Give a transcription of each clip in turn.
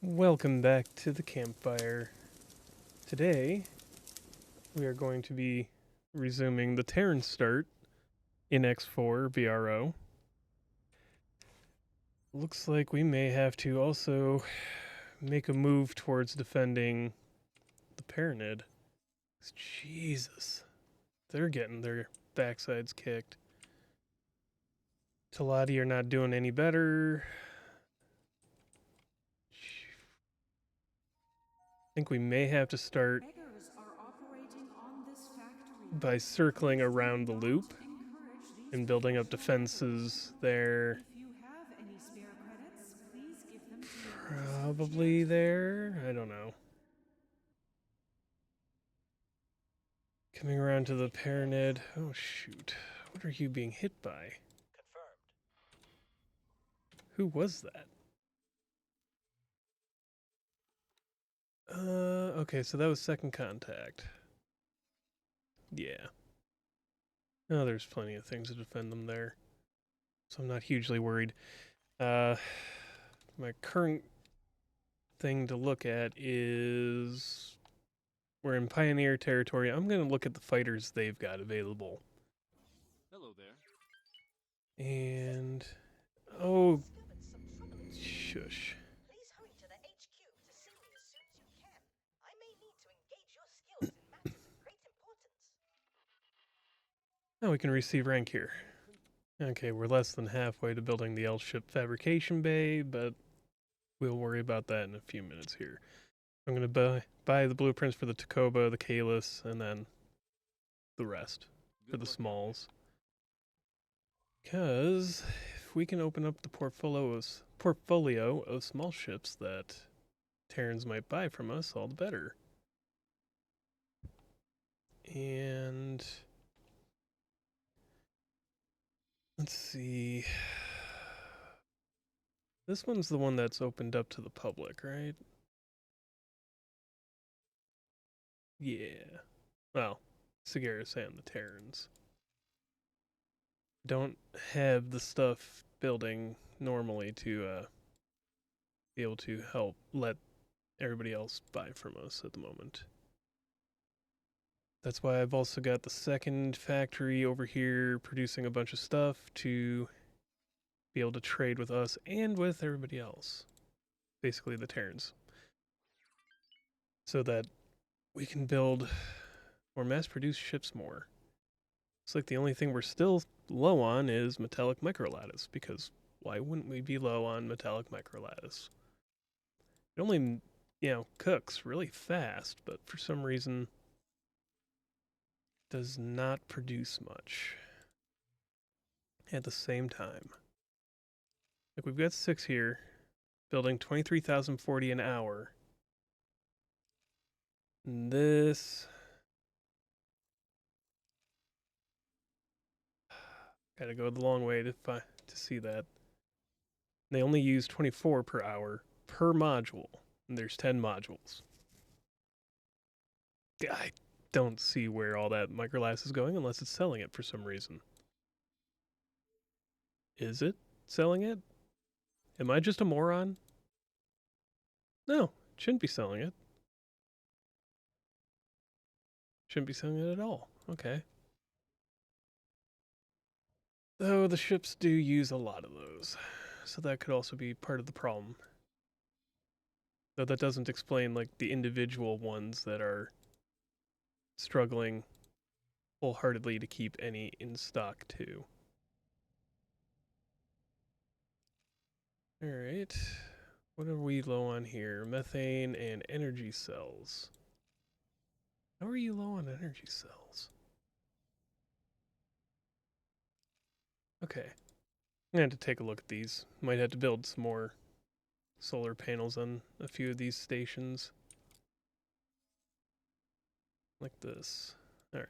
Welcome back to the campfire. Today, we are going to be resuming the Terran start in X4 VRO. Looks like we may have to also make a move towards defending the Pyramid. Jesus, they're getting their backsides kicked. Talati are not doing any better. I think we may have to start by circling around the loop and building up defenses there. Probably there. I don't know. Coming around to the Pyramid. Oh shoot. What are you being hit by? Confirmed. Who was that? Okay, so that was second contact. Yeah. Oh, there's plenty of things to defend them there. So I'm not hugely worried. My current thing to look at is we're in Pioneer territory. I'm going to look at the fighters they've got available. Hello there. And oh, shush. Please hurry to the HQ to see me as soon as you can. I may need to engage your skills in matters of great importance. Now we can receive rank here. Okay, we're less than halfway to building the L-ship fabrication bay, but we'll worry about that in a few minutes here. I'm going to buy the blueprints for the Tacoba, the Kalis, and then the rest for the smalls. Because if we can open up the portfolio of small ships that Terrans might buy from us, all the better. And let's see. This one's the one that's opened up to the public, right? Yeah. Well, Sagaris and the Terrans. Don't have the stuff building normally to be able to help let everybody else buy from us at the moment. That's why I've also got the second factory over here producing a bunch of stuff to be able to trade with us and with everybody else. Basically the Terrans. So that we can build or mass produce ships more. It's like the only thing we're still low on is metallic microlattice, because why wouldn't we be low on metallic microlattice? It only, cooks really fast, but for some reason does not produce much at the same time. Like we've got 6 here, building 23,040 an hour. And this gotta go the long way to see that. They only use 24 per hour per module, and there's 10 modules. I don't see where all that microlattice is going unless it's selling it for some reason. Is it selling it? Am I just a moron? No, it shouldn't be selling it. Shouldn't be selling it at all. Okay. Though the ships do use a lot of those, so that could also be part of the problem. Though that doesn't explain like the individual ones that are struggling wholeheartedly to keep any in stock too. Alright. What are we low on here? Methane and energy cells. How are you low on energy cells? Okay. I'm going to have to take a look at these. Might have to build some more solar panels on a few of these stations. Like this. Alright.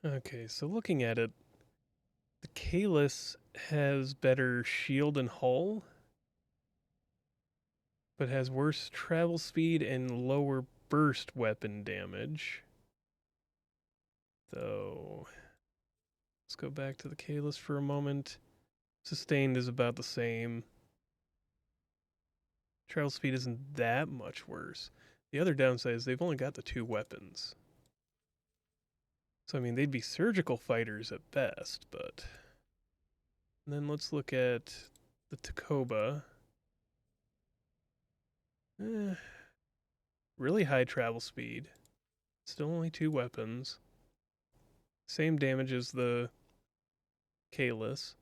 Okay, so looking at it, the Kalis has better shield and hull, but has worse travel speed and lower burst weapon damage. So, let's go back to the Kalis for a moment. Sustained is about the same. Travel speed isn't that much worse. The other downside is they've only got the 2 weapons. So, I mean, they'd be surgical fighters at best, but... And then let's look at the Takoba. Really high travel speed. Still only 2 weapons. Same damage as the Kalis.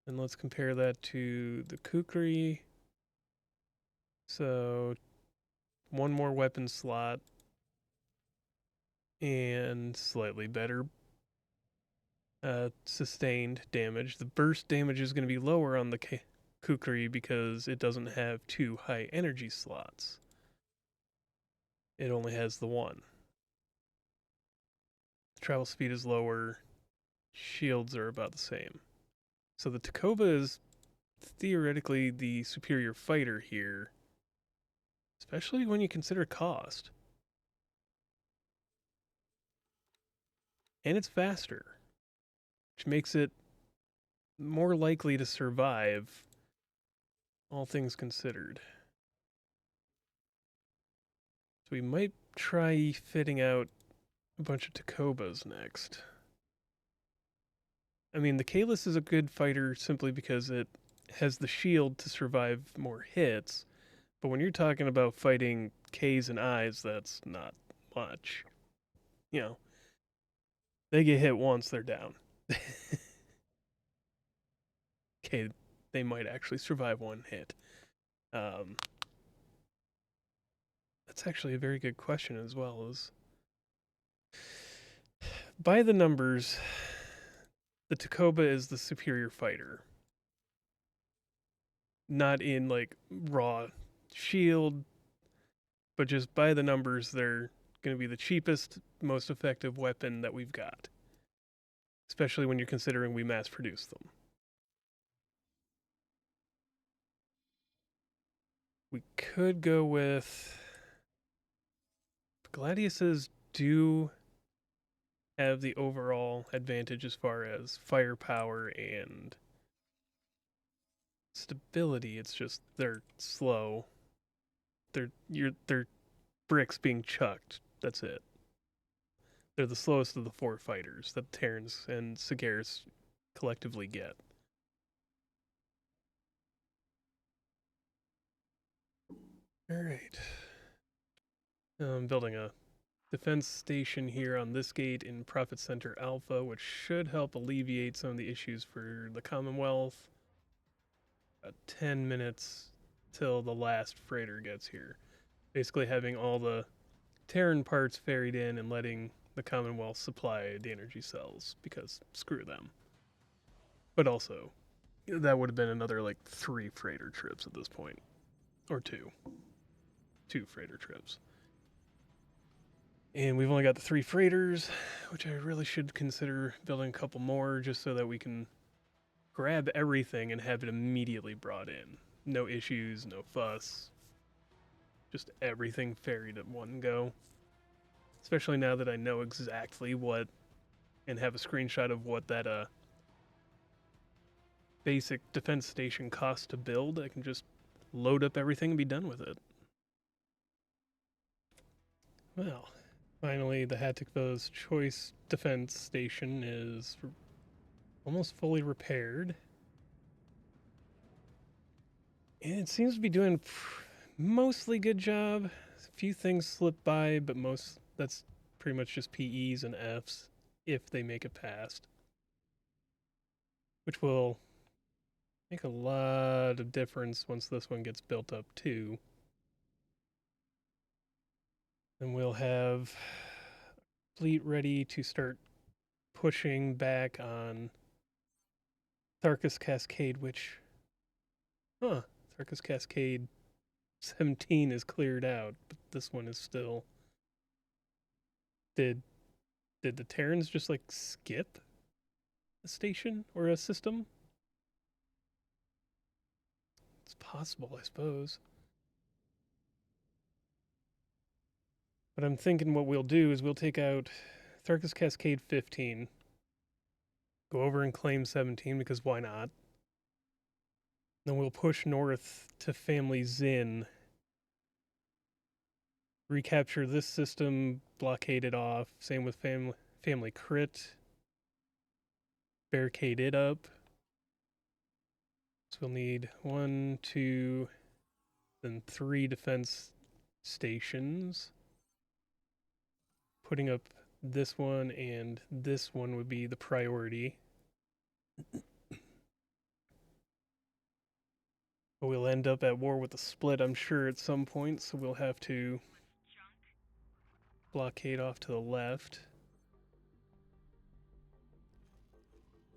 And let's compare that to the Kukri. So, 1 more weapon slot. And slightly better sustained damage. The burst damage is going to be lower on the Kukri because it doesn't have 2 high energy slots. It only has the 1. Travel speed is lower. Shields are about the same. So the Takoba is theoretically the superior fighter here, especially when you consider cost. And it's faster, which makes it more likely to survive, all things considered. So we might try fitting out a bunch of Takobas next. I mean, the Kalis is a good fighter simply because it has the shield to survive more hits, but when you're talking about fighting Ks and Is, that's not much. You know, they get hit once, they're down. Okay, they might actually survive 1 hit. That's actually a very good question as well. Is by the numbers, the Takoba is the superior fighter. Not in like raw shield, but just by the numbers, they're going to be the cheapest, most effective weapon that we've got. Especially when you're considering we mass produce them. We could go with... Gladiuses do have the overall advantage as far as firepower and stability. It's just they're slow. They're bricks being chucked. That's it. They're the slowest of the 4 fighters that Terrans and Sagaris collectively get. Alright. I'm building a defense station here on this gate in Profit Center Alpha, which should help alleviate some of the issues for the Commonwealth. About 10 minutes till the last freighter gets here. Basically having all the Terran parts ferried in and letting the Commonwealth supply the energy cells, because screw them. But also, that would have been another like 3 freighter trips at this point. Or 2. 2 freighter trips. And we've only got the 3 freighters, which I really should consider building a couple more just so that we can grab everything and have it immediately brought in. No issues, no fuss. Just everything ferried at one go. Especially now that I know exactly what, and have a screenshot of what that basic defense station costs to build. I can just load up everything and be done with it. Well, finally, the Hatikvo's Choice Defense Station is almost fully repaired. And it seems to be doing mostly good job. A few things slip by, but that's pretty much just PEs and Fs if they make it past. Which will make a lot of difference once this one gets built up too. Then we'll have fleet ready to start pushing back on Tharkus Cascade, which... Tharkus Cascade 17 is cleared out, but this one is still... Did the Terrans just, like, skip a station or a system? It's possible, I suppose. But I'm thinking what we'll do is we'll take out Tharkus Cascade 15, go over and claim 17, because why not? Then we'll push north to Family Zin. Recapture this system, blockade it off. Same with Family Crit. Barricade it up. So we'll need 1, 2, then 3 defense stations. Putting up this one and this one would be the priority. But we'll end up at war with the split, I'm sure, at some point, so we'll have to blockade off to the left.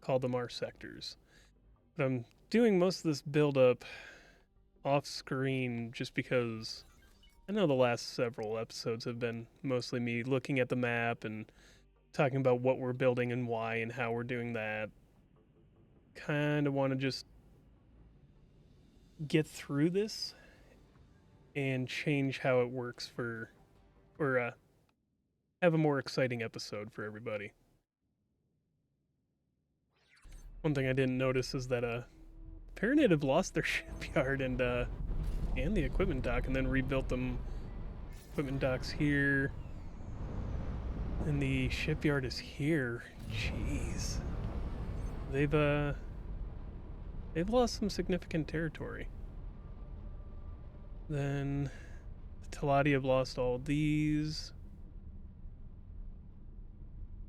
Call them our sectors. But I'm doing most of this build-up off-screen just because I know the last several episodes have been mostly me looking at the map and talking about what we're building and why and how we're doing that. Kind of want to just get through this and change how it works or have a more exciting episode for everybody. One thing I didn't notice is that Terran have lost their shipyard and the equipment dock, and then rebuilt them. Equipment docks here, and the shipyard is here. Jeez, they've lost some significant territory. Then the Teladi have lost all these.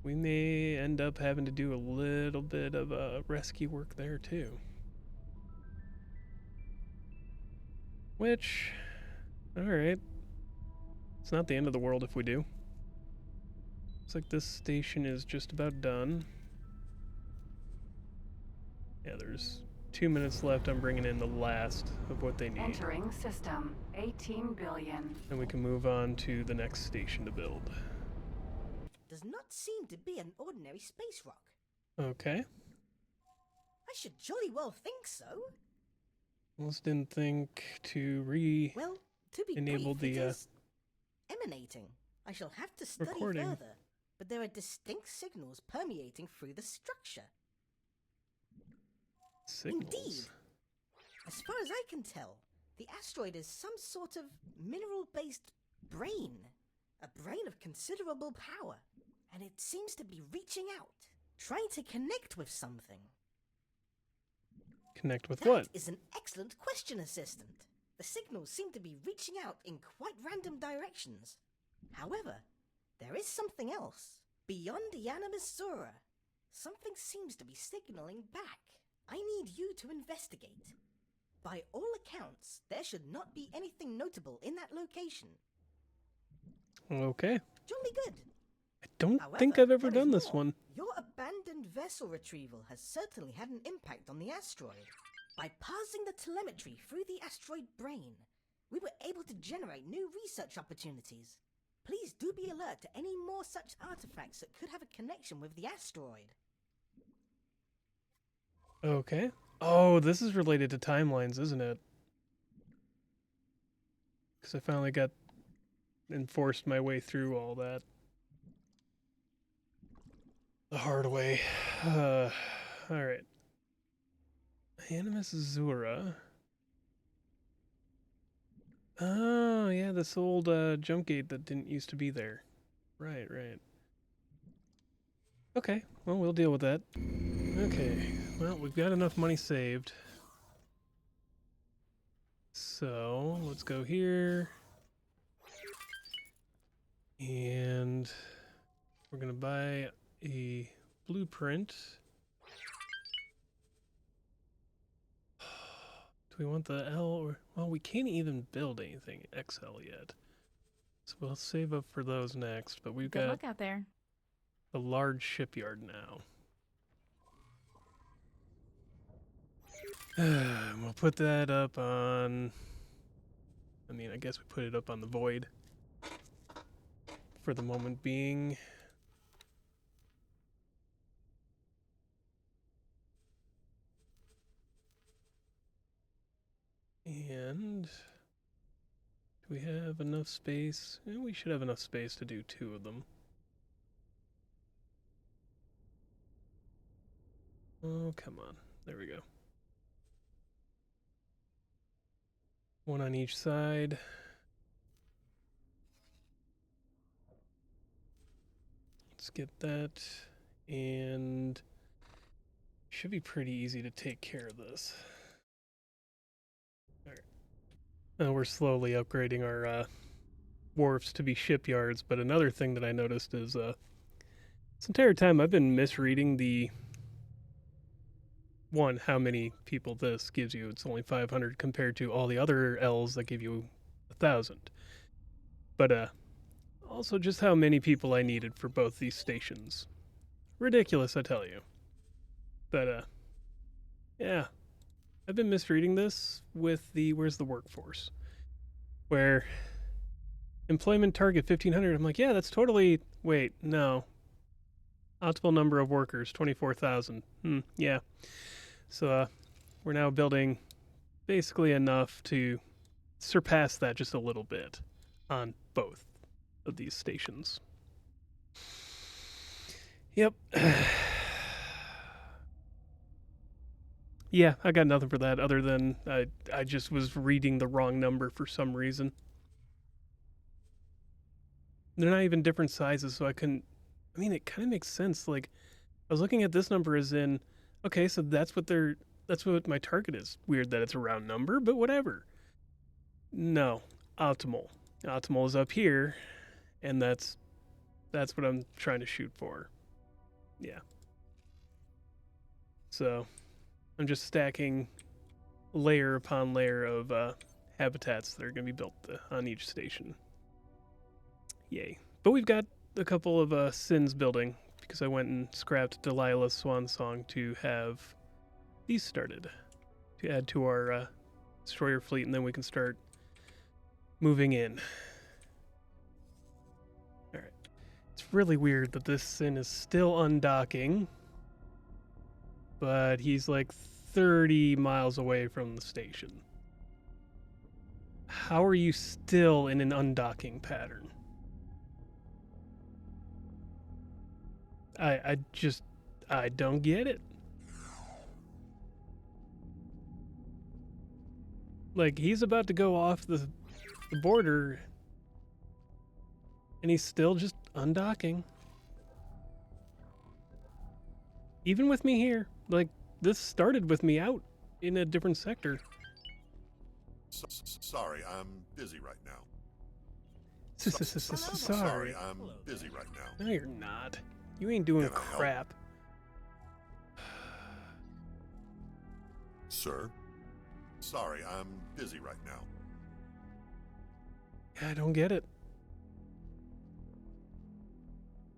We may end up having to do a little bit of rescue work there too. Which, alright. It's not the end of the world if we do. Looks like this station is just about done. Yeah, there's 2 minutes left. I'm bringing in the last of what they need. Entering system, 18 billion. And we can move on to the next station to build. Does not seem to be an ordinary space rock. Okay. I should jolly well think so. Almost didn't think to Well, to be enable brief, the, it is emanating. I shall have to study recording. further, but there are distinct signals permeating through the structure. signals. Indeed. As far as I can tell, the asteroid is some sort of mineral-based brain. A brain of considerable power. And it seems to be reaching out, trying to connect with something. Connect with That what? is an excellent question, Assistant. The signals seem to be reaching out in quite random directions. However, there is something else. Beyond the Animus Zura, something seems to be signaling back. I need you to investigate. By all accounts, there should not be anything notable in that location. Okay. Jolly good. I don't However, think I've ever there is done this more. one. Your abandoned vessel retrieval has certainly had an impact on the asteroid. By parsing the telemetry through the asteroid brain, we were able to generate new research opportunities. Please do be alert to any more such artifacts that could have a connection with the asteroid. Okay. Oh, this is related to timelines, isn't it? Because I finally got enforced my way through all that the hard way. All right. Animus Zura. Oh, yeah, this old jump gate that didn't used to be there. Right, right. Okay, well, we'll deal with that. Okay, well, we've got enough money saved. So, let's go here. And we're going to buy a blueprint. Do we want the L or... Well, we can't even build anything XL yet. So we'll save up for those next, but we've Good got luck out there. a large shipyard now. We'll put that up on... I mean, I guess we put it up on the Void for the moment being. And do we have enough space? We should have enough space to do 2 of them. Oh, come on. There we go. One on each side. Let's get that, and should be pretty easy to take care of this. All right. Now we're slowly upgrading our wharfs to be shipyards, but another thing that I noticed is this entire time I've been misreading the one, how many people this gives you. It's only 500 compared to all the other L's that give you 1,000. But also just how many people I needed for both these stations. Ridiculous, I tell you. But yeah, I've been misreading this with the where's the workforce, where employment target 1,500. I'm like, yeah, that's totally. Wait, no. Optimal number of workers 24,000. Yeah. So we're now building basically enough to surpass that just a little bit on both of these stations. Yep. Yeah, I got nothing for that other than I just was reading the wrong number for some reason. They're not even different sizes, so I couldn't. I mean, it kind of makes sense. Like, I was looking at this number as in, okay, so that's what my target is. Weird that it's a round number, but whatever. No, optimal. Optimal is up here, and that's what I'm trying to shoot for. Yeah. So, I'm just stacking layer upon layer of habitats that are going to be built on each station. Yay. But we've got a couple of sins building, because I went and scrapped Delilah's Swan Song to have these started, to add to our destroyer fleet, and then we can start moving in. Alright. It's really weird that this sin is still undocking, but he's like 30 miles away from the station. How are you still in an undocking pattern? I don't get it. Like, he's about to go off the border, and he's still just undocking. Even with me here. Like, this started with me out in a different sector. Sorry, I'm busy right now. Sorry. I'm busy right now. No, you're not. You ain't doing Can I help? crap. Sir? Sorry, I'm busy right now. I don't get it.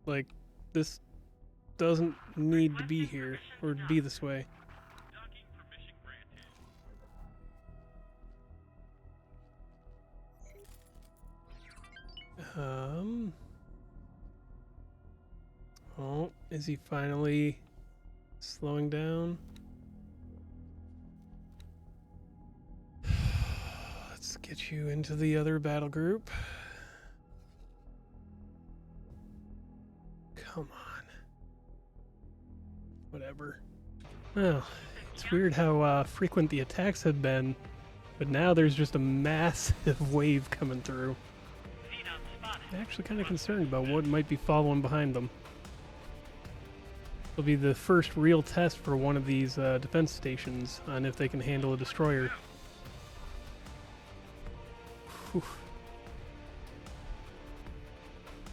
Like, this doesn't need to be here or be this way. Oh, is he finally slowing down? Let's get you into the other battle group. Come on. Whatever. Well, it's weird how frequent the attacks have been, but now there's just a massive wave coming through. I'm actually kind of concerned about what might be following behind them. It'll be the first real test for one of these defense stations on if they can handle a destroyer. Whew.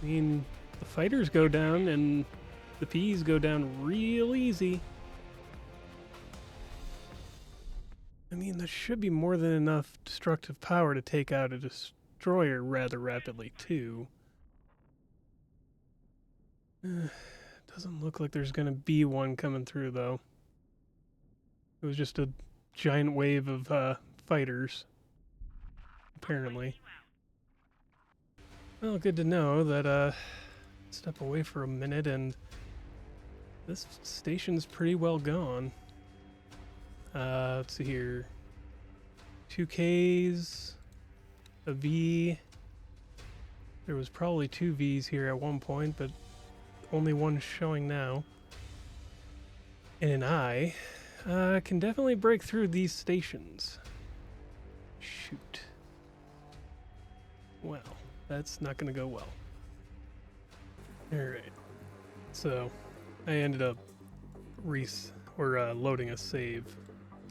I mean, the fighters go down and the P's go down real easy. I mean, there should be more than enough destructive power to take out a destroyer rather rapidly, too. Doesn't look like there's going to be one coming through, though. It was just a giant wave of fighters, apparently. Well, good to know that, step away for a minute, and this station's pretty well gone. Let's see here. 2 Ks, a V. There was probably 2 Vs here at one point, but only one showing now. And an I can definitely break through these stations. Shoot. Well, that's not going to go well. Alright. So, I ended up loading a save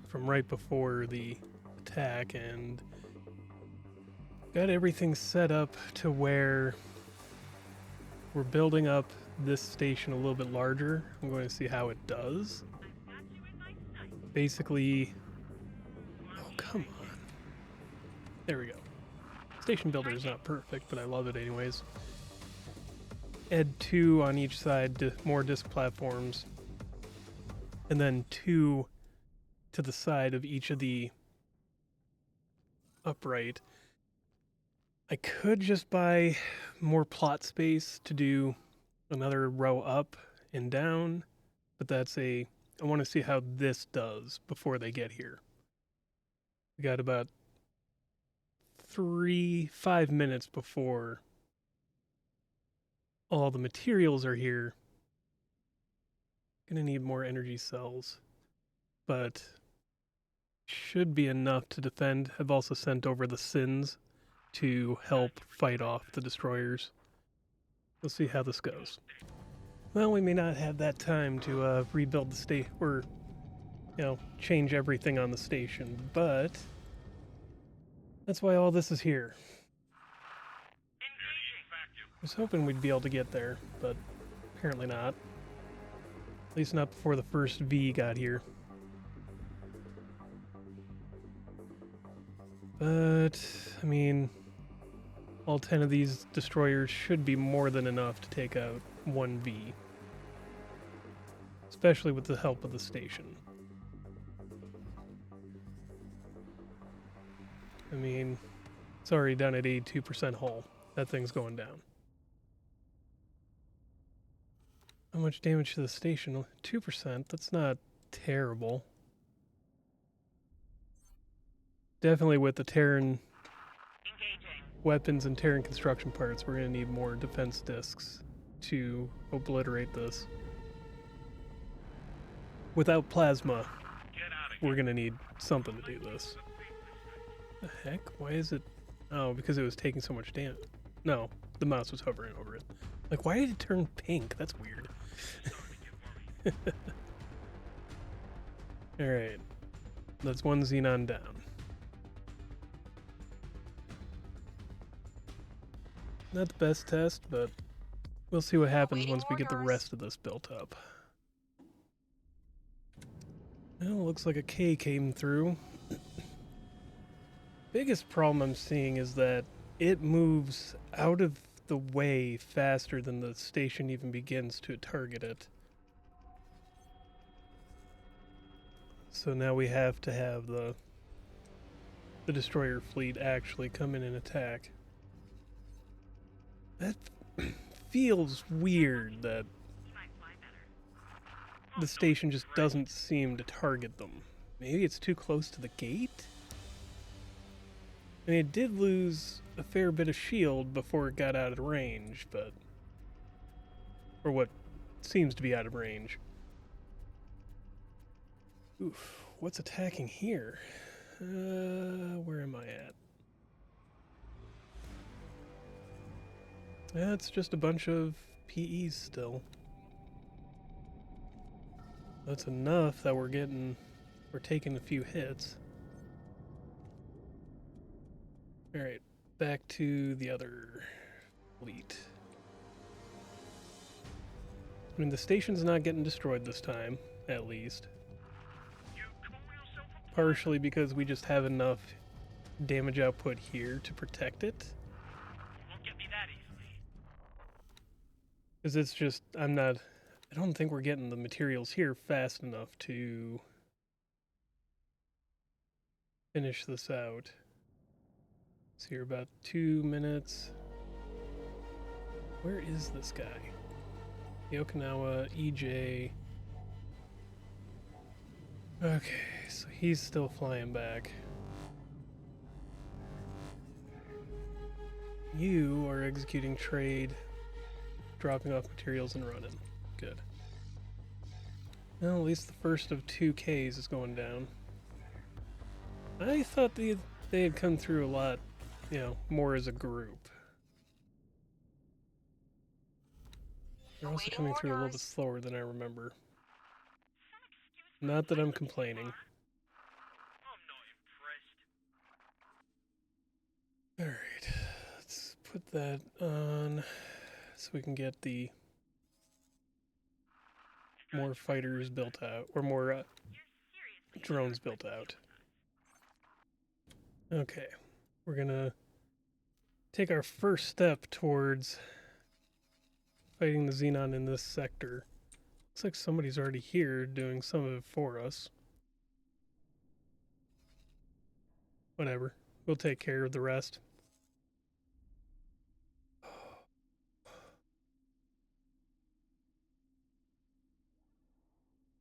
from right before the attack and got everything set up to where we're building up this station a little bit larger. I'm going to see how it does. Basically, oh come on. There we go. Station builder is not perfect, but I love it anyways. Add 2 on each side, more disc platforms, and then 2 to the side of each of the upright. I could just buy more plot space to do another row up and down, but I want to see how this does before they get here. We got about 5 minutes before all the materials are here. Gonna need more energy cells, but should be enough to defend. I've also sent over the Sins to help fight off the destroyers. We'll see how this goes. Well, we may not have that time to rebuild the state or, change everything on the station, but that's why all this is here. I was hoping we'd be able to get there, but apparently not. At least not before the first V got here. But, I mean, all 10 of these destroyers should be more than enough to take out one V. Especially with the help of the station. I mean, it's already done at 82% hull. That thing's going down. How much damage to the station? 2%. That's not terrible. Definitely with the Terran weapons and Terran construction parts, we're going to need more defense discs to obliterate this. Without plasma, we're going to need something to do this. The heck? Why is it... Oh, because it was taking so much damage. No, the mouse was hovering over it. Like, why did it turn pink? That's weird. Alright. That's one Xenon down. Not the best test, but we'll see what happens once we get the rest of this built up. Well, looks like a K came through. Biggest problem I'm seeing is that it moves out of the way faster than the station even begins to target it. So now we have to have the destroyer fleet actually come in and attack. That feels weird that the station just doesn't seem to target them. Maybe it's too close to the gate? I mean, it did lose a fair bit of shield before it got out of range, but... or what seems to be out of range. Oof, what's attacking here? Where am I at? That's just a bunch of PEs still. That's enough that we're taking a few hits. Alright, back to the other fleet. I mean, the station's not getting destroyed this time, at least. Partially because we just have enough damage output here to protect it. Because it's just, I don't think we're getting the materials here fast enough to finish this out. So you're about 2 minutes. Where is this guy? The Okinawa EJ. Okay, so he's still flying back. You are executing trade, dropping off materials and running. Good. Well, at least the first of 2 Ks is going down. I thought the they had come through a lot, you know, more as a group. They're also Awaiting coming through a little bit orders. slower than I remember. Not that I'm complaining. Alright, let's put that on so we can get the more fighters built out, or more drones built out. Okay, we're gonna take our first step towards fighting the Xenon in this sector. Looks like somebody's already here doing some of it for us. Whatever, we'll take care of the rest. I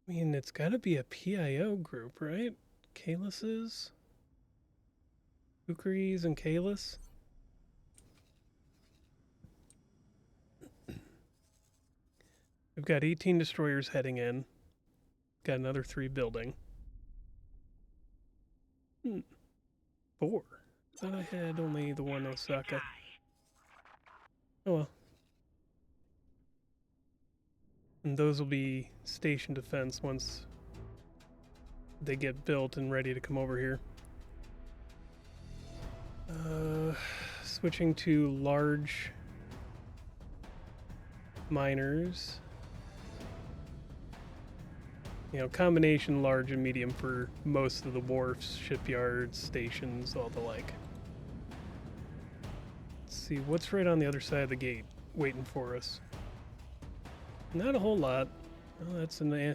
mean, it's gotta be a PIO group, right? Kalis's? Kukris and Kalis? We've got 18 destroyers heading in. Got another 3 building. 4. Thought I had only the one Osaka. Oh well. And those will be station defense once they get built and ready to come over here. Switching to large miners. You know, combination large and medium for most of the wharfs, shipyards, stations, all the like. Let's see, what's right on the other side of the gate waiting for us? Not a whole lot. Oh, that's an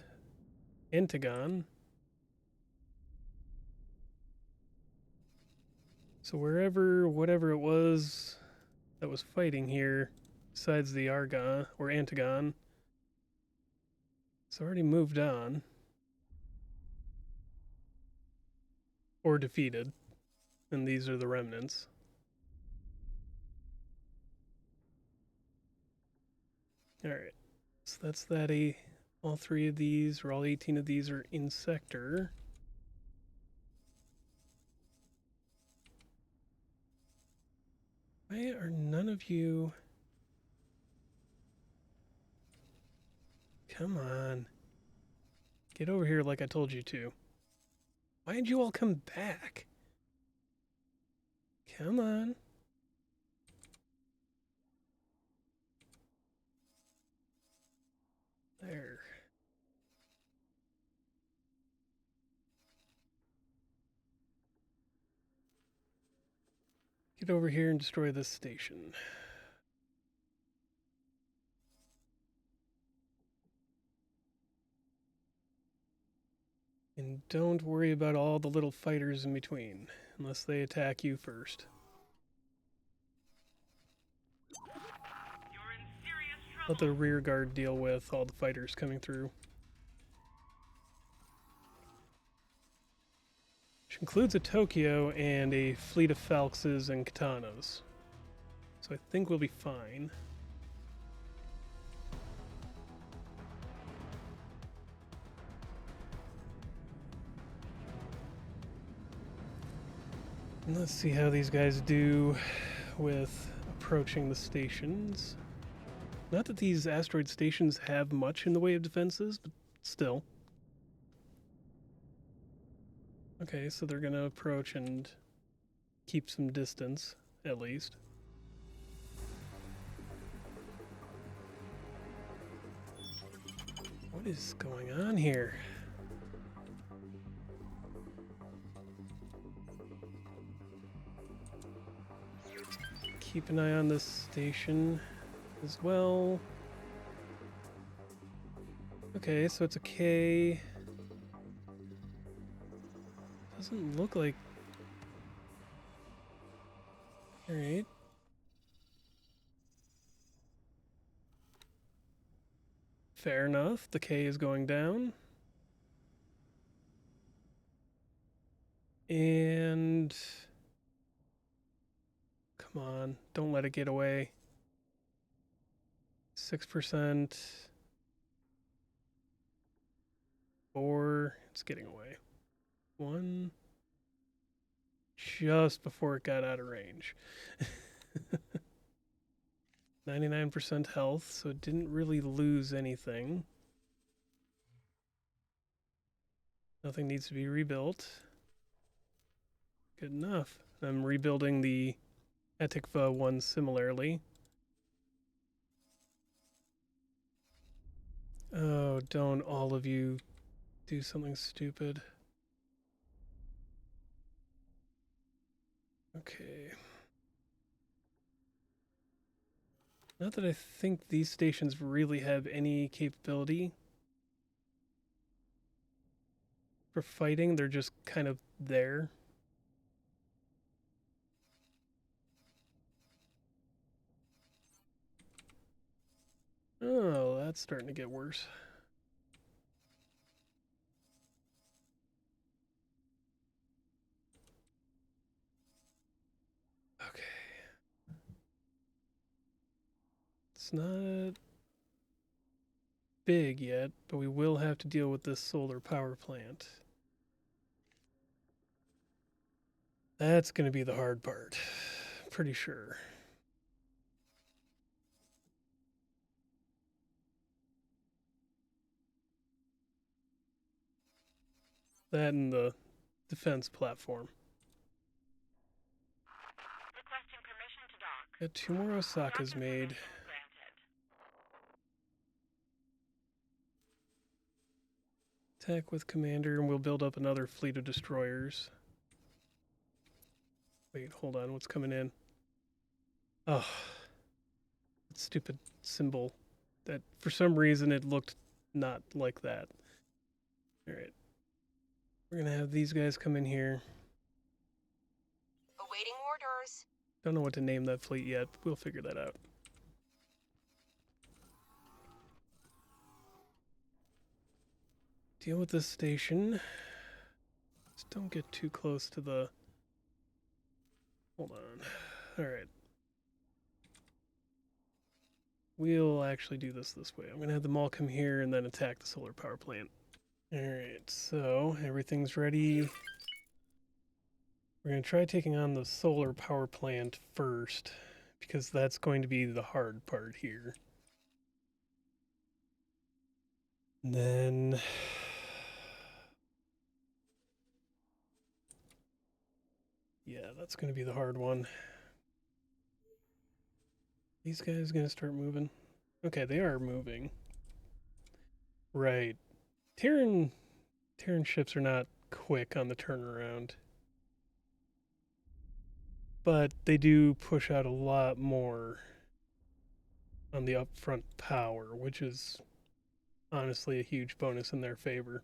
Antagon. So whatever it was that was fighting here, besides the Argon, or Antagon, it's already moved on. Or defeated. And these are the remnants. Alright. So that's that. All 3 of these, or all 18 of these, are in sector. Why are none of you... Come on. Get over here like I told you to. Why did you all come back? Come on. There. Get over here and destroy this station. And don't worry about all the little fighters in between, unless they attack you first. Let the rear guard deal with all the fighters coming through. Which includes a Tokyo and a fleet of Falxes and Katanas. So I think we'll be fine. And let's see how these guys do with approaching the stations. Not that these asteroid stations have much in the way of defenses, but still. Okay, so they're gonna approach and keep some distance, at least. What is going on here? Keep an eye on this station as well. Okay, so it's a K. Doesn't look like... Alright. Fair enough, the K is going down. And... Come on, don't let it get away. 6%. 4. It's getting away. 1. just before it got out of range. 99% health, so it didn't really lose anything. Nothing needs to be rebuilt. Good enough. I'm rebuilding the Etikva one similarly. Oh, don't all of you do something stupid. Okay. Not that I think these stations really have any capability for fighting, they're just kind of there. Oh, that's starting to get worse. Okay. It's not big yet, but we will have to deal with this solar power plant. That's going to be the hard part. Pretty sure. That and the defense platform. Requesting permission to dock. Got 2 more Osakas made. Attack with Commander, and we'll build up another fleet of destroyers. Wait, hold on, what's coming in? Oh, that stupid symbol. That, for some reason, it looked not like that. Alright. We're gonna have these guys come in here. Awaiting orders. Don't know what to name that fleet yet, but we'll figure that out. Deal with this station. Just don't get too close to the... Hold on. Alright. We'll actually do this way. I'm going to have them all come here and then attack the solar power plant. Alright, so everything's ready. We're going to try taking on the solar power plant first, because that's going to be the hard part here. And then... yeah, that's going to be the hard one. These guys going to start moving? Okay, they are moving. Right. Terran ships are not quick on the turnaround. But they do push out a lot more on the upfront power, which is honestly a huge bonus in their favor.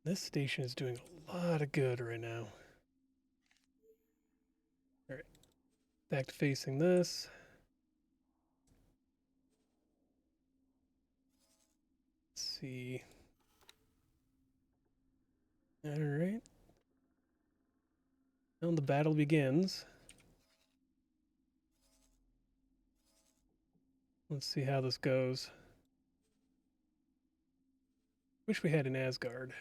This station is doing a lot of good right now. Alright. Back to facing this. Let's see. Alright. Now the battle begins. Let's see how this goes. Wish we had an Asgard.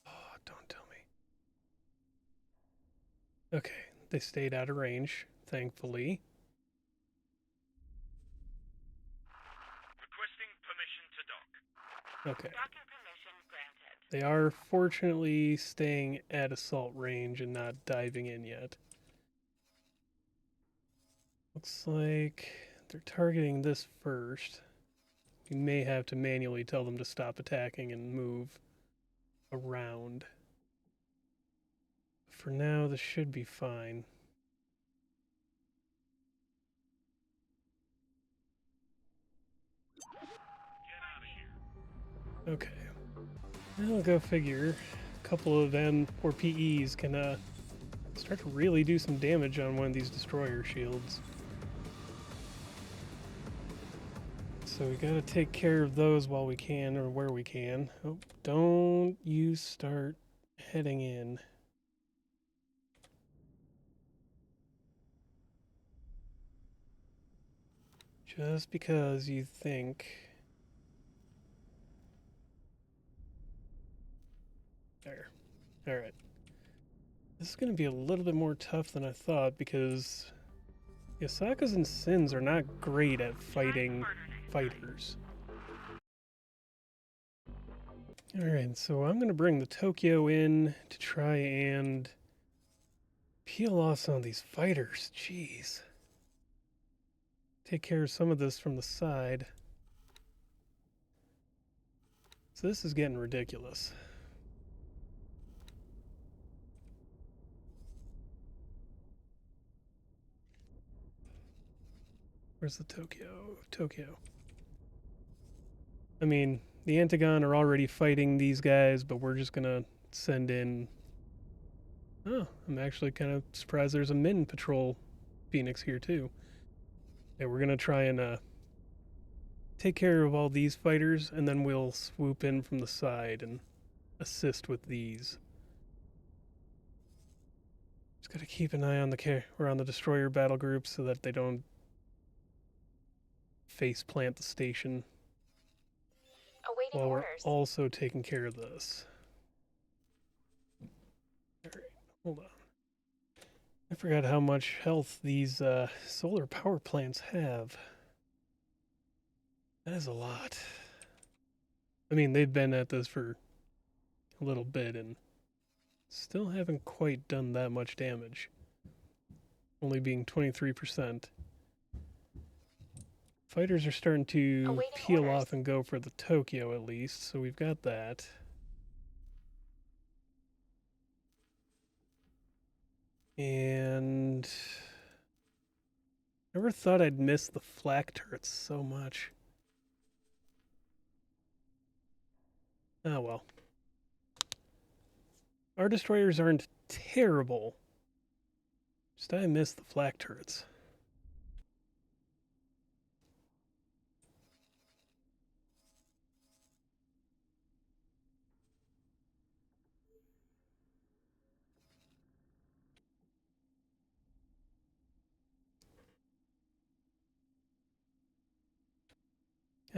Oh, don't tell me. Okay, they stayed out of range, thankfully. Requesting permission to dock. Okay. Docking permission granted. They are fortunately staying at assault range and not diving in yet. Looks like they're targeting this first. You may have to manually tell them to stop attacking and move around. For now, this should be fine. Okay. Well, go figure. A couple of them, or PEs, can start to really do some damage on one of these destroyer shields. So we gotta take care of those while we can, or where we can. Oh, don't you start heading in. Just because you think... There. Alright. This is going to be a little bit more tough than I thought because Yasakas and Sins are not great at fighting fighters. Alright, so I'm going to bring the Tokyo in to try and peel off some of these fighters. Jeez. Take care of some of this from the side. So this is getting ridiculous. Where's the Tokyo? Tokyo. I mean, the Antagon are already fighting these guys, but we're just gonna send in... Oh, I'm actually kind of surprised there's a Min Patrol Phoenix here too. Yeah, we're gonna try and take care of all these fighters, and then we'll swoop in from the side and assist with these. Just gotta keep an eye on the destroyer battle group so that they don't face plant the station. Awaiting While orders. we're also taking care of this. Alright, hold on. I forgot how much health these solar power plants have. That is a lot. I mean, they've been at this for a little bit and still haven't quite done that much damage. Only being 23%. Fighters are starting to Awaiting peel orders. off and go for the Tokyo at least, so we've got that. And never thought I'd miss the flak turrets so much. Oh well. Our destroyers aren't terrible. Just I miss the flak turrets.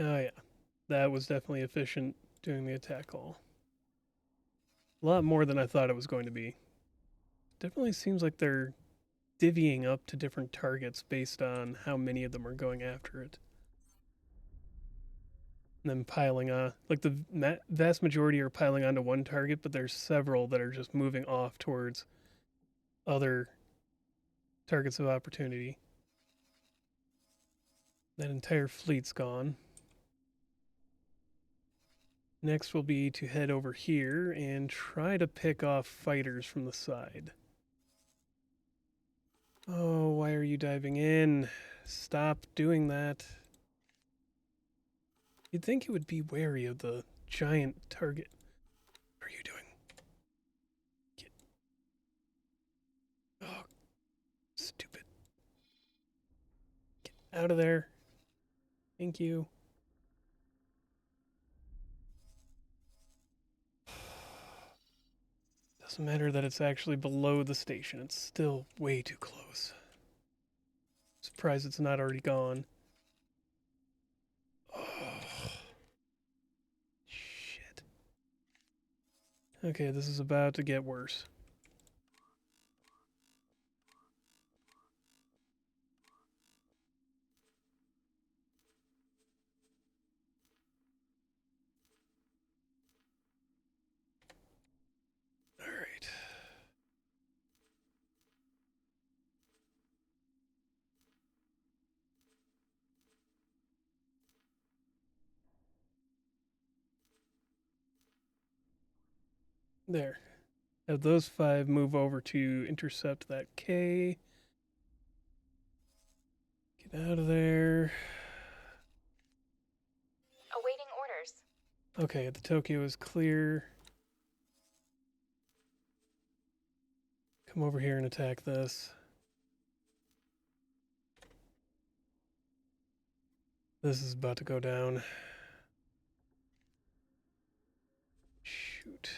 Oh yeah, that was definitely efficient doing the attack call. A lot more than I thought it was going to be. Definitely seems like they're divvying up to different targets based on how many of them are going after it. And then piling on, like the vast majority are piling onto one target, but there's several that are just moving off towards other targets of opportunity. That entire fleet's gone. Next will be to head over here and try to pick off fighters from the side. Oh, why are you diving in? Stop doing that. You'd think you would be wary of the giant target. What are you doing? Get... Oh, stupid. Get out of there. Thank you. Doesn't matter that it's actually below the station. It's still way too close. Surprised it's not already gone. Oh. Shit. Okay, this is about to get worse. Alright. There. Have those 5 move over to intercept that K. Get out of there. Awaiting orders. Okay, the Tokyo is clear. Come over here and attack this. This is about to go down. Shoot.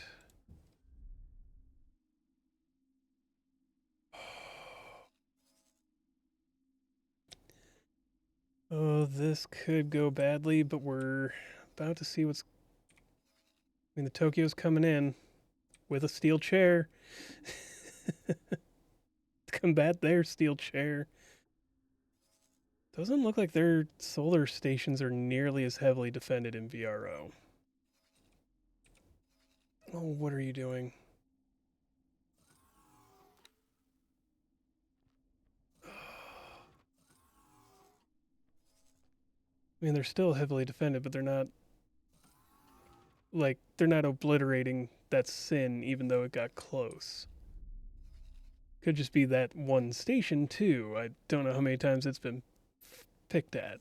Oh, this could go badly, but we're about to see what's... I mean, the Tokyo's coming in. with a steel chair. Combat their steel chair. Doesn't look like their solar stations are nearly as heavily defended in VRO. Oh, what are you doing? I mean, they're still heavily defended, but they're not, like, they're not obliterating that sin, even though it got close. Could just be that one station, too. I don't know how many times it's been picked at.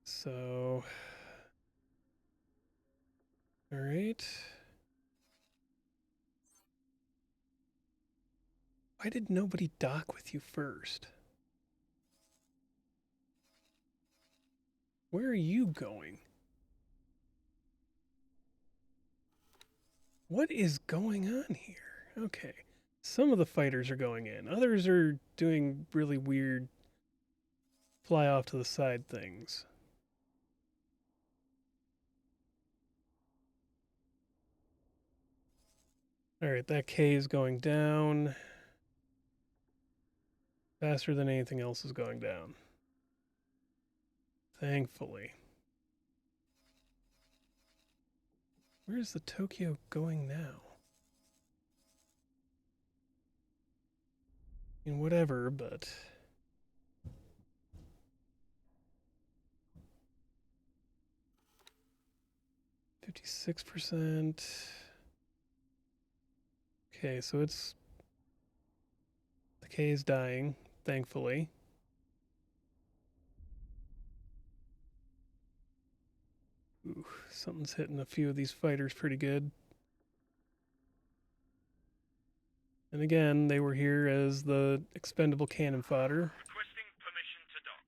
So, all right. Why did nobody dock with you first? Where are you going? What is going on here? Okay. Some of the fighters are going in. Others are doing really weird fly off to the side things. Alright, that K is going down faster than anything else is going down. Thankfully. Where's the Tokyo going now? I mean, whatever, but... $56%. Okay, so it's... The K is dying, thankfully. Ooh, something's hitting a few of these fighters pretty good. And again, they were here as the expendable cannon fodder. Requesting permission to dock.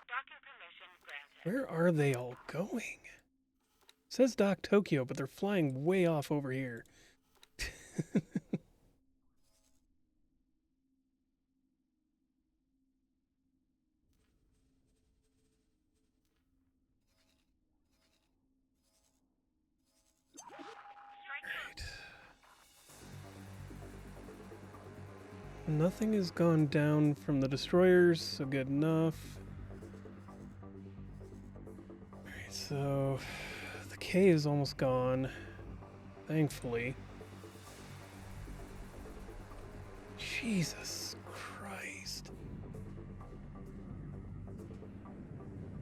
Docking permission granted. Where are they all going? It says Dock Tokyo, but they're flying way off over here. Right. Nothing has gone down from the destroyers, so good enough. Alright, so the K is almost gone, thankfully. Jesus Christ.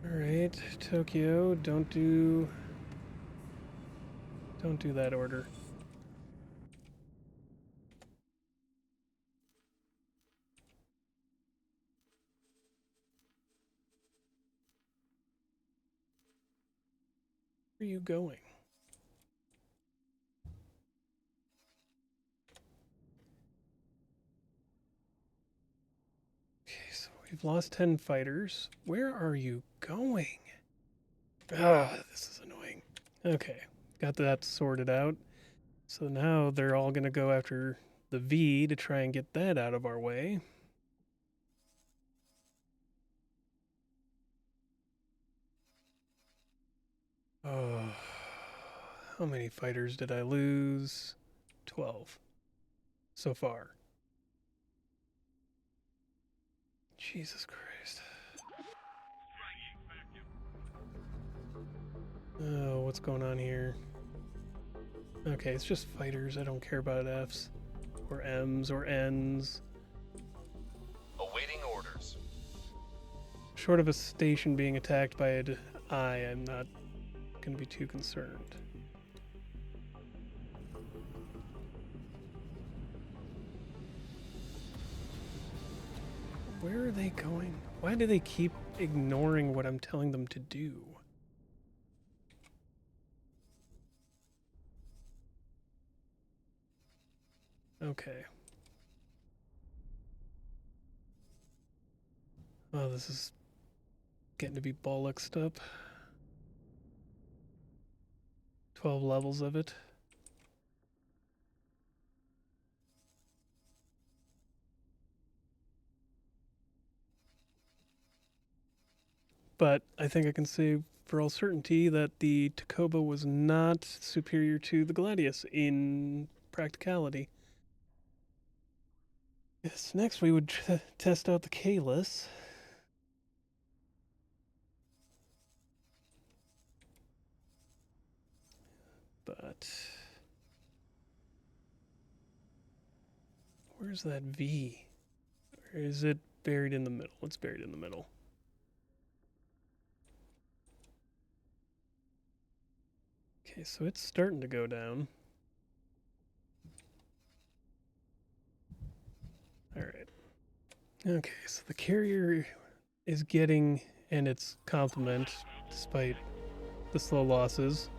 Alright, Tokyo, don't do that order. Where are you going? Okay, so we've lost 10 fighters. Where are you going? Ah, this is annoying. Okay, got that sorted out. So now they're all going to go after the V to try and get that out of our way. Oh, how many fighters did I lose? 12 so far. Jesus Christ. Oh, what's going on here? Okay, it's just fighters. I don't care about Fs or Ms or Ns. Awaiting orders. Short of a station being attacked by an I, I'm not going to be too concerned. Where are they going? Why do they keep ignoring what I'm telling them to do? Okay. Oh, this is getting to be bollocksed up. 12 levels of it. But I think I can save for all certainty that the Tacoba was not superior to the Gladius in practicality. Yes, next we would test out the Kalis. But where's that V? Or is it buried in the middle? It's buried in the middle. Okay, so it's starting to go down. Alright. Okay, so the carrier is getting and its complement, despite the slow losses.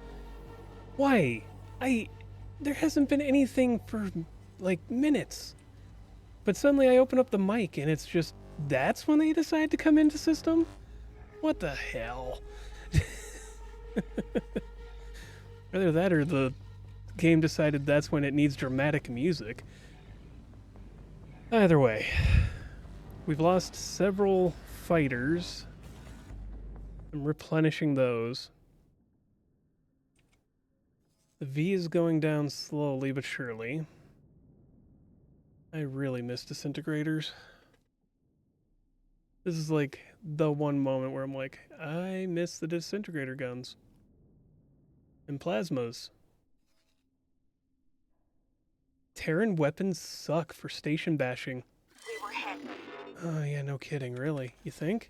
Why? There hasn't been anything for, like, minutes. But suddenly I open up the mic and it's just, that's when they decide to come into system? What the hell? Either that or the game decided that's when it needs dramatic music. Either way, we've lost several fighters. I'm replenishing those. The V is going down slowly but surely. I really miss disintegrators. This is like the one moment where I'm like, I miss the disintegrator guns. And plasmas. Terran weapons suck for station bashing. We were hit. Oh yeah, no kidding, really. You think?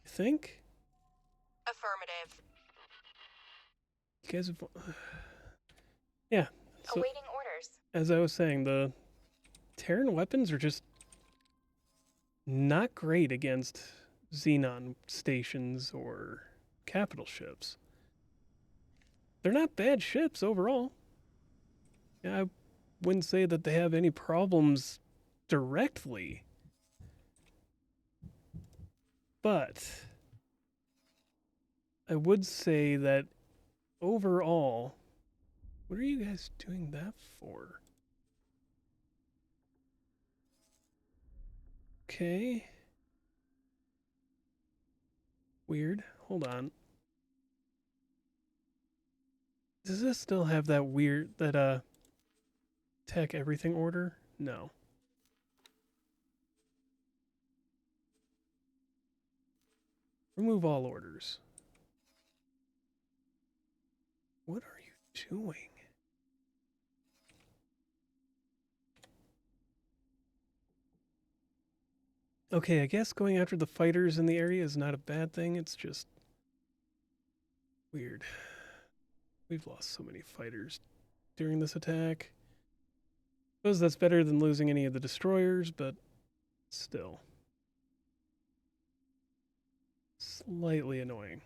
You think? Affirmative. You guys have... Yeah. So, Awaiting orders. as I was saying, the Terran weapons are just not great against Xenon stations or capital ships. They're not bad ships overall. Yeah, I wouldn't say that they have any problems directly. But I would say that overall, what are you guys doing that for? Okay. Weird. Hold on. Does this still have that weird, tech everything order? No. Remove all orders. What are you doing? Okay, I guess going after the fighters in the area is not a bad thing. It's just weird. We've lost so many fighters during this attack. I suppose that's better than losing any of the destroyers, but still. Slightly annoying.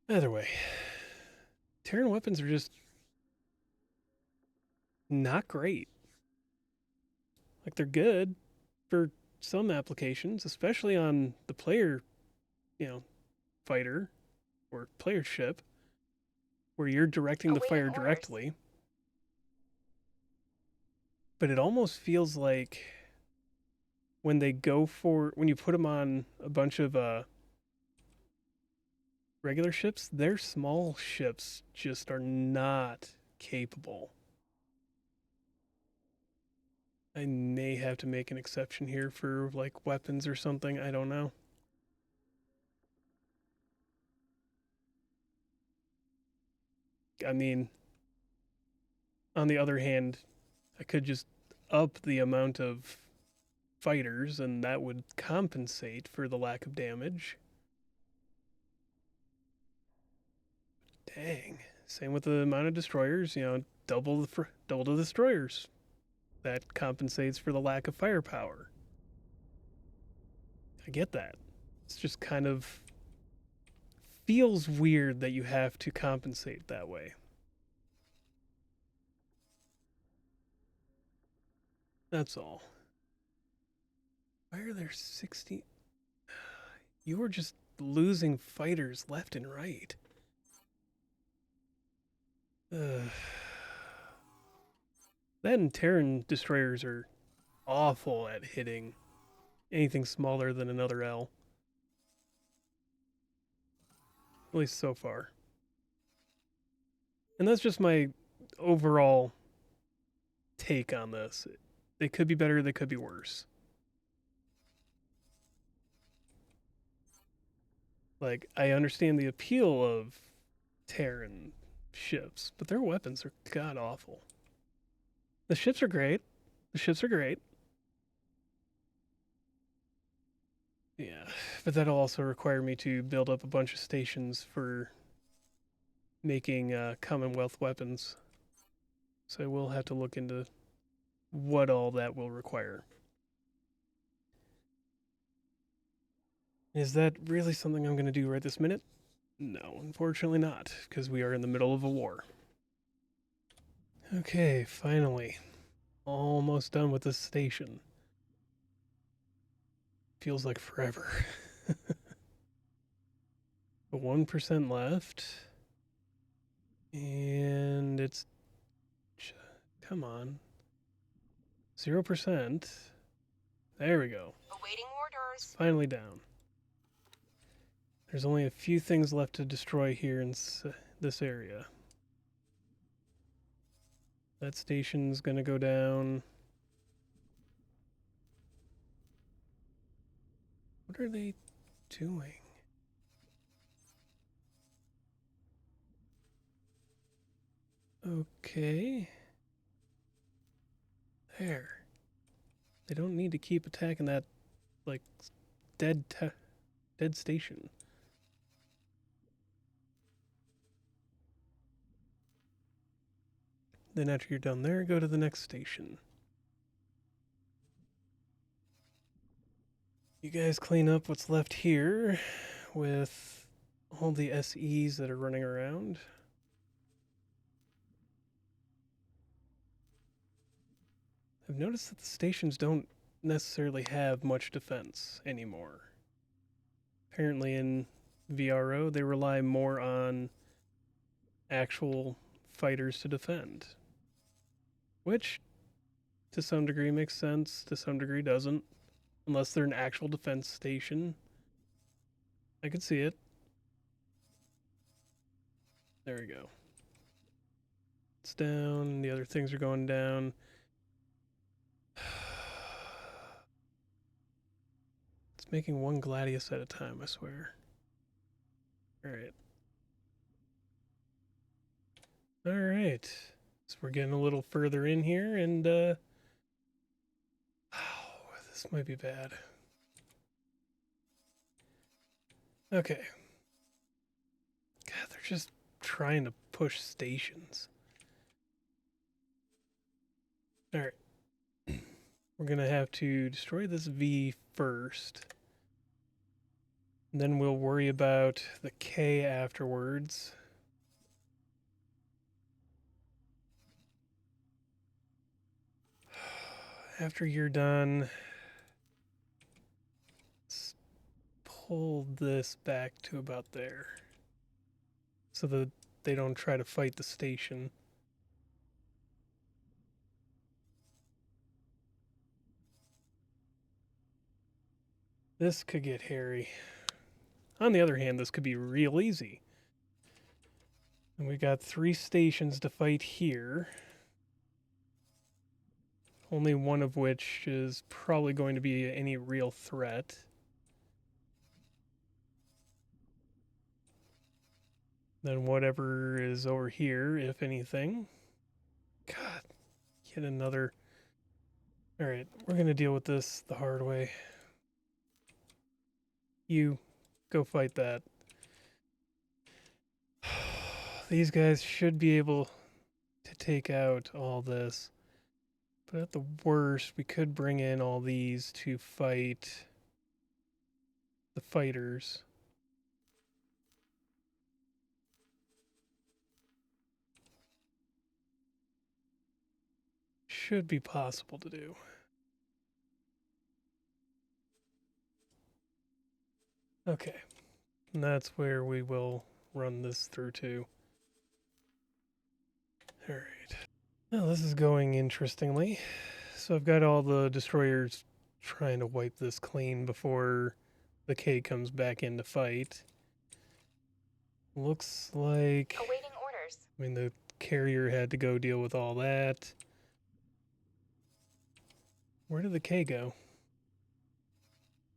Either way, Terran weapons are just not great. Like, they're good for some applications, especially on the player, fighter or player ship, where you're directing the fire directly. But it almost feels like when you put them on a bunch of regular ships, their small ships just are not capable. I may have to make an exception here for, like, weapons or something. I don't know. I mean, on the other hand, I could just up the amount of fighters and that would compensate for the lack of damage. Dang. Same with the amount of destroyers, double the destroyers. That compensates for the lack of firepower. I get that. It's just kind of feels weird that you have to compensate that way. That's all. Why are there 60? You are just losing fighters left and right. That and Terran destroyers are awful at hitting anything smaller than another L. At least so far. And that's just my overall take on this. They could be better, they could be worse. Like, I understand the appeal of Terran ships, but their weapons are god awful. The ships are great. The ships are great. Yeah, but that'll also require me to build up a bunch of stations for making Commonwealth weapons. So I will have to look into what all that will require. Is that really something I'm going to do right this minute? No, unfortunately not, because we are in the middle of a war. Okay, finally. Almost done with this station. Feels like forever. But 1% left. And it's... Come on. 0%. There we go. Awaiting orders. It's finally down. There's only a few things left to destroy here in this area. That station's gonna go down. What are they doing? Okay. There. They don't need to keep attacking that, like, dead station. Then after you're done there, go to the next station. You guys clean up what's left here with all the SEs that are running around. I've noticed that the stations don't necessarily have much defense anymore. Apparently in VRO, they rely more on actual fighters to defend. Which, to some degree, makes sense, to some degree doesn't. Unless they're an actual defense station. I could see it. There we go. It's down, the other things are going down. It's making one Gladius at a time, I swear. Alright. Alright. So we're getting a little further in here, and this might be bad. Okay. God, they're just trying to push stations. Alright. We're gonna have to destroy this V first. And then we'll worry about the K afterwards. After you're done, let's pull this back to about there so that they don't try to fight the station. This could get hairy. On the other hand, this could be real easy. And we got 3 stations to fight here. Only one of which is probably going to be any real threat. Then whatever is over here, if anything. God, yet another. Alright, we're going to deal with this the hard way. You, go fight that. These guys should be able to take out all this. But at the worst, we could bring in all these to fight the fighters. Should be possible to do. Okay. And that's where we will run this through to. Alright. Well, this is going interestingly. So I've got all the destroyers trying to wipe this clean before the K comes back in to fight. Looks like... Awaiting orders. I mean, the carrier had to go deal with all that. Where did the K go?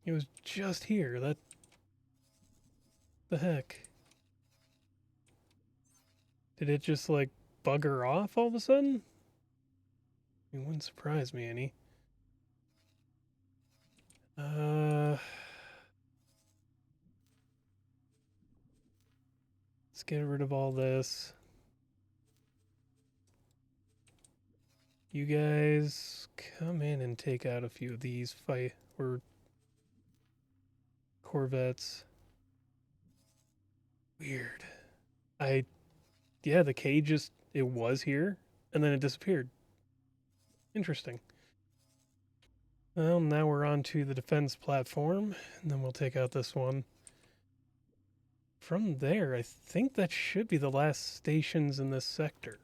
It was just here. That... The heck? Did it just, like, bugger off all of a sudden? It wouldn't surprise me any. Let's get rid of all this. You guys come in and take out a few of these corvettes. Weird. Yeah, the K just, it was here, and then it disappeared. Interesting. Well, now we're on to the defense platform, and then we'll take out this one. From there, I think that should be the last stations in this sector.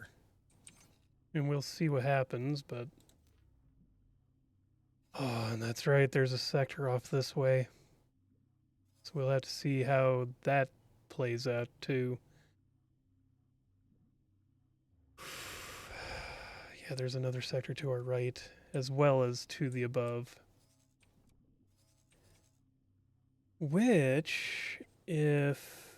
And we'll see what happens, but... Oh, and that's right, there's a sector off this way. So we'll have to see how that plays out, too. Yeah, there's another sector to our right, as well as to the above. Which, if...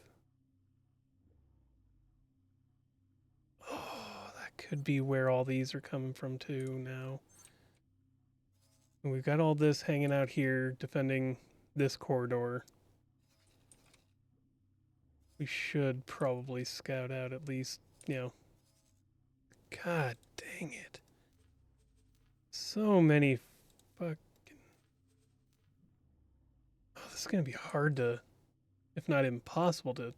Oh, that could be where all these are coming from, too, now. And we've got all this hanging out here, defending this corridor. We should probably scout out at least, you know... God dang it. So many fucking... Oh, this is going to be hard to, if not impossible, to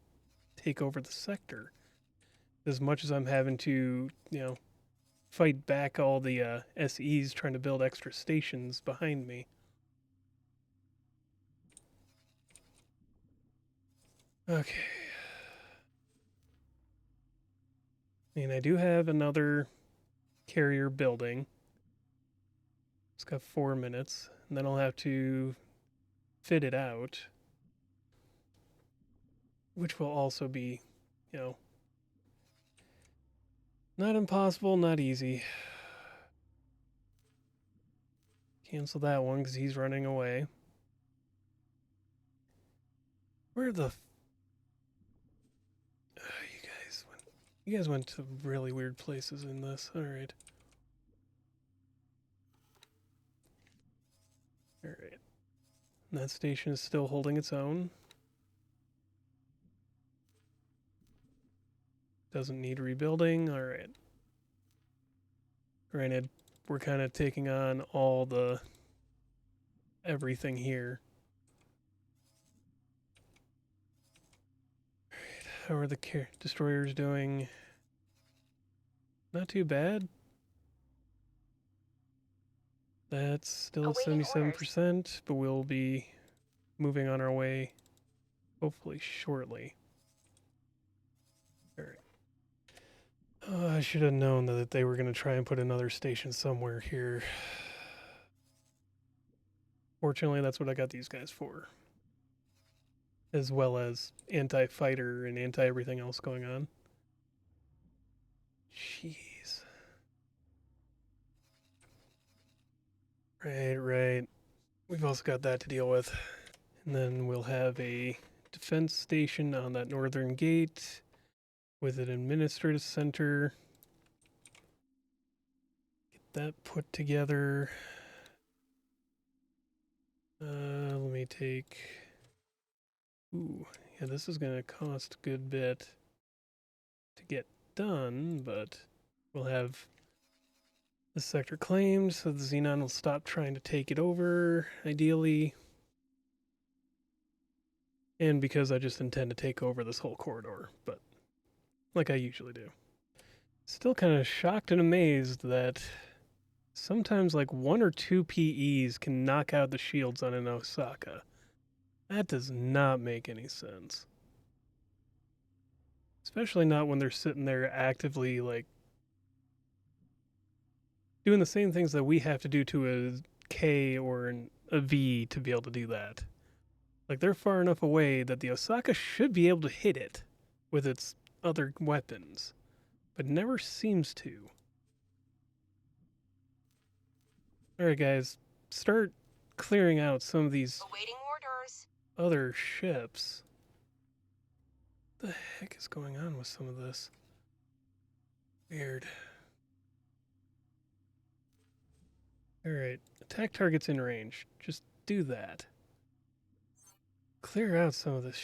take over the sector. As much as I'm having to, you know, fight back all the SEs trying to build extra stations behind me. Okay. I mean, I do have another carrier building. It's got 4 minutes, and then I'll have to fit it out, which will also be, you know, not impossible, not easy. Cancel that one because he's running away. Where the... You guys went to really weird places in this. Alright. Alright. That station is still holding its own. Doesn't need rebuilding. Alright. Granted, we're kind of taking on all the... everything here. How are the destroyers doing? Not too bad. That's still at 77%, but we'll be moving on our way hopefully shortly. Alright. Oh, I should have known that they were going to try and put another station somewhere here. Fortunately, that's what I got these guys for. As well as anti-fighter and anti-everything else going on. Jeez. Right. We've also got that to deal with. And then we'll have a defense station on that northern gate with an administrative center. Get that put together. Let me take... Ooh, yeah, this is going to cost a good bit to get done, but we'll have the sector claimed, so the Xenon will stop trying to take it over, ideally. And because I just intend to take over this whole corridor, but like I usually do. Still kind of shocked and amazed that sometimes like 1 or 2 PEs can knock out the shields on an Osaka. That does not make any sense. Especially not when they're sitting there actively, like, doing the same things that we have to do to a K or a V to be able to do that. Like, they're far enough away that the Osaka should be able to hit it with its other weapons, but never seems to. Alright, guys, start clearing out some of these Awaiting orders. other ships. What the heck is going on with some of this? Weird. Alright, attack targets in range. Just do that. Clear out some of this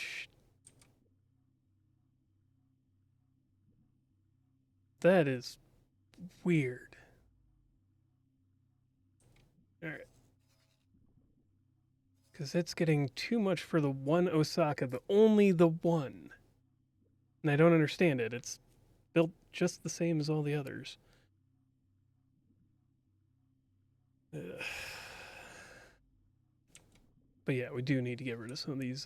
That is weird. Alright. Because it's getting too much for the one Osaka, but only the one. And I don't understand it. It's built just the same as all the others. Ugh. But yeah, we do need to get rid of some of these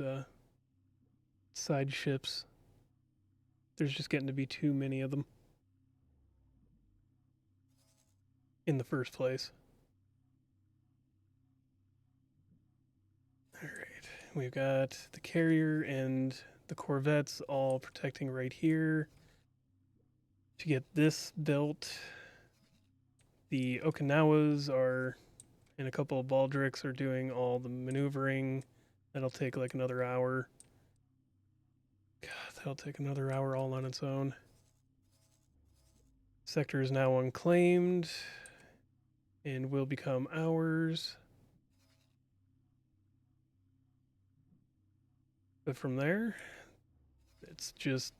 side ships. There's just getting to be too many of them in the first place. Alright, we've got the carrier and the corvettes all protecting right here. To get this built, the Okinawas are, and a couple of Baldrics are doing all the maneuvering. That'll take like another hour. God, that'll take another hour all on its own. Sector is now unclaimed and will become ours. But from there, it's just,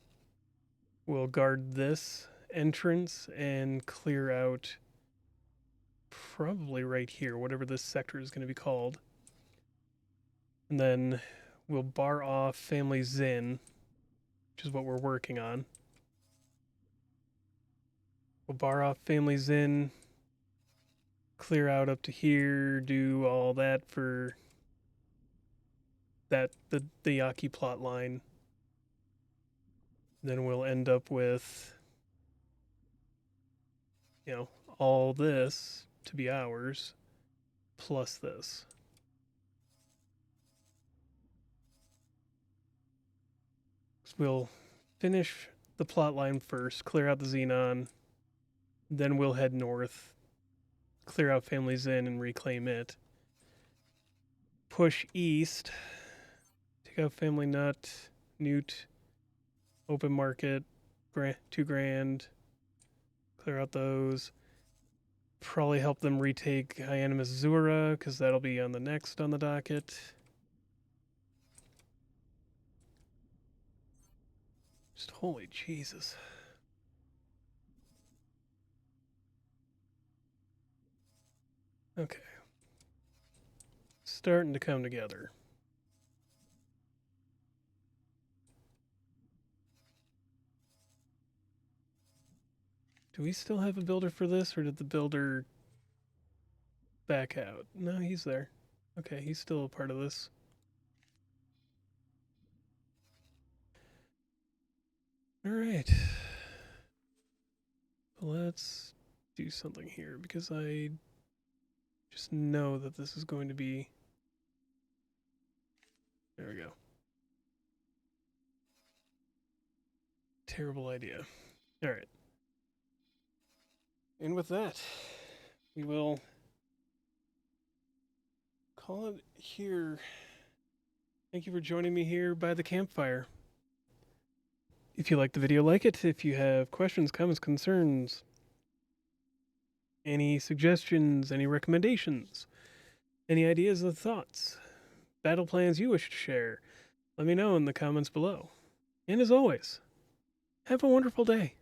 we'll guard this entrance and clear out probably right here, whatever this sector is going to be called. And then we'll bar off Family Zin, which is what we're working on. We'll bar off Family Zin, clear out up to here, do all that for the Yaki plot line. Then we'll end up with, you know, all this to be ours, plus this. So we'll finish the plot line first, clear out the Xenon, then we'll head north, clear out Family Zin and reclaim it. Push east, take out Family Nut, Newt, Open Market, 2 grand, clear out those. Probably help them retake Hyanimus Zura, because that'll be on the next on the docket. Just holy Jesus. Okay. Starting to come together. Do we still have a builder for this, or did the builder back out? No, he's there. Okay, he's still a part of this. Alright. Let's do something here, because I just know that this is going to be... There we go. Terrible idea. Alright. And with that, we will call it here. Thank you for joining me here by the campfire. If you liked the video, like it. If you have questions, comments, concerns, any suggestions, any recommendations, any ideas or thoughts, battle plans you wish to share, let me know in the comments below. And as always, have a wonderful day.